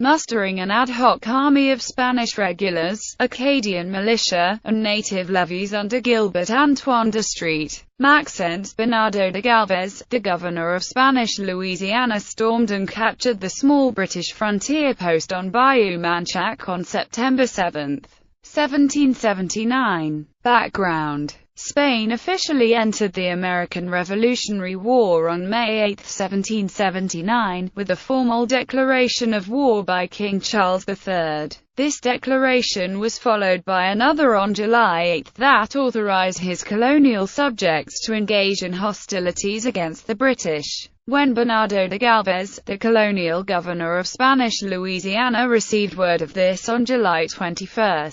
mustering an ad hoc army of Spanish regulars, Acadian militia, and native levies under Gilbert Antoine de St. Maxent. Bernardo de Galvez, the governor of Spanish Louisiana, stormed and captured the small British frontier post on Bayou Manchac on September 7, 1779. Background: Spain officially entered the American Revolutionary War on May 8, 1779, with a formal declaration of war by King Charles III. This declaration was followed by another on July 8 that authorized his colonial subjects to engage in hostilities against the British. When Bernardo de Galvez, the colonial governor of Spanish Louisiana, received word of this on July 21,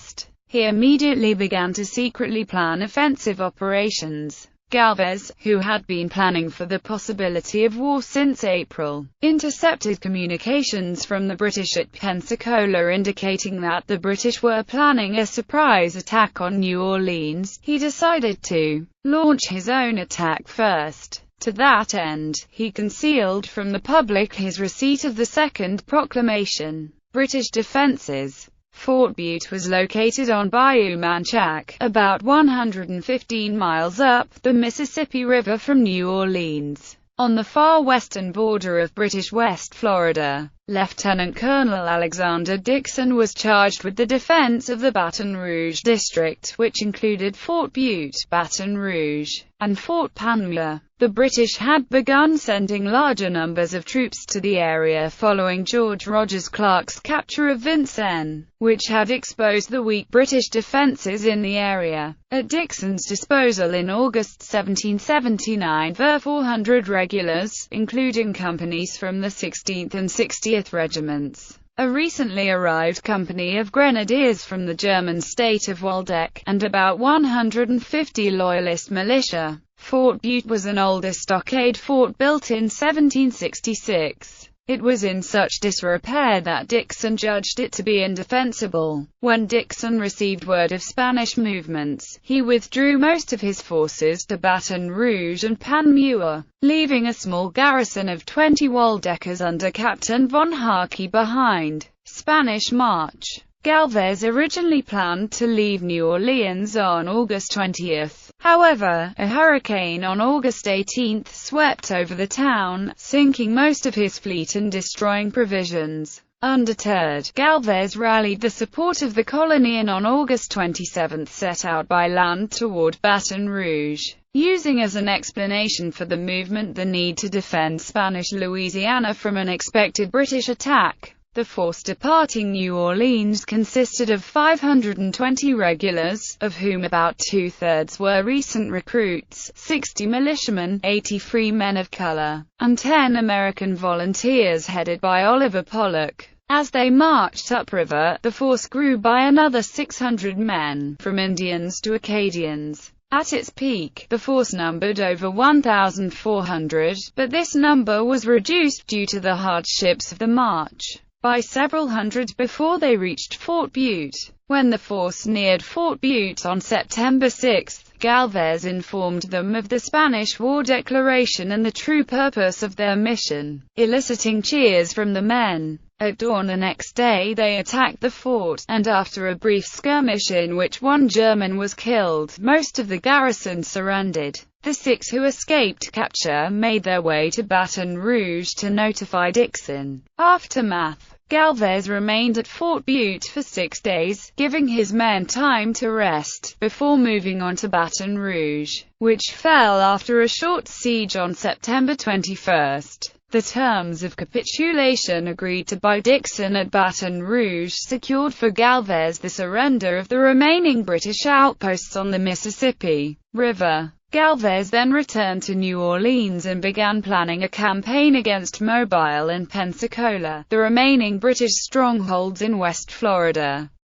he immediately began to secretly plan offensive operations. Galvez, who had been planning for the possibility of war since April, intercepted communications from the British at Pensacola indicating that the British were planning a surprise attack on New Orleans. He decided to launch his own attack first. To that end, he concealed from the public his receipt of the Second Proclamation. British defenses. Fort Bute was located on Bayou Manchac, about 115 miles up the Mississippi River from New Orleans, on the far western border of British West Florida. Lieutenant Colonel Alexander Dixon was charged with the defense of the Baton Rouge district, which included Fort Bute, Baton Rouge, and Fort Panmure. The British had begun sending larger numbers of troops to the area following George Rogers Clark's capture of Vincennes, which had exposed the weak British defences in the area. At Dixon's disposal in August 1779 were 400 regulars, including companies from the 16th and 60th Regiments, a recently arrived company of grenadiers from the German state of Waldeck, and about 150 Loyalist militia. Fort Bute was an older stockade fort built in 1766. It was in such disrepair that Dixon judged it to be indefensible. When Dixon received word of Spanish movements, he withdrew most of his forces to Baton Rouge and Panmure, leaving a small garrison of 20 Waldeckers under Captain von Harkey behind. Spanish March. Galvez originally planned to leave New Orleans on August 20. However, a hurricane on August 18 swept over the town, sinking most of his fleet and destroying provisions. Undeterred, Galvez rallied the support of the colony and on August 27 set out by land toward Baton Rouge, using as an explanation for the movement the need to defend Spanish Louisiana from an expected British attack. The force departing New Orleans consisted of 520 regulars, of whom about two-thirds were recent recruits, 60 militiamen, 80 free men of color, and 10 American volunteers headed by Oliver Pollock. As they marched upriver, the force grew by another 600 men, from Indians to Acadians. At its peak, the force numbered over 1,400, but this number was reduced due to the hardships of the march by several hundred before they reached Fort Bute. When the force neared Fort Bute on September 6, Galvez informed them of the Spanish War Declaration and the true purpose of their mission, eliciting cheers from the men. At dawn the next day they attacked the fort, and after a brief skirmish in which one German was killed, most of the garrison surrendered. The 6 who escaped capture made their way to Baton Rouge to notify Dixon. Aftermath. Galvez remained at Fort Bute for 6 days, giving his men time to rest, before moving on to Baton Rouge, which fell after a short siege on September 21. The terms of capitulation agreed to by Dixon at Baton Rouge secured for Galvez the surrender of the remaining British outposts on the Mississippi River. Galvez then returned to New Orleans and began planning a campaign against Mobile and Pensacola, the remaining British strongholds in West Florida.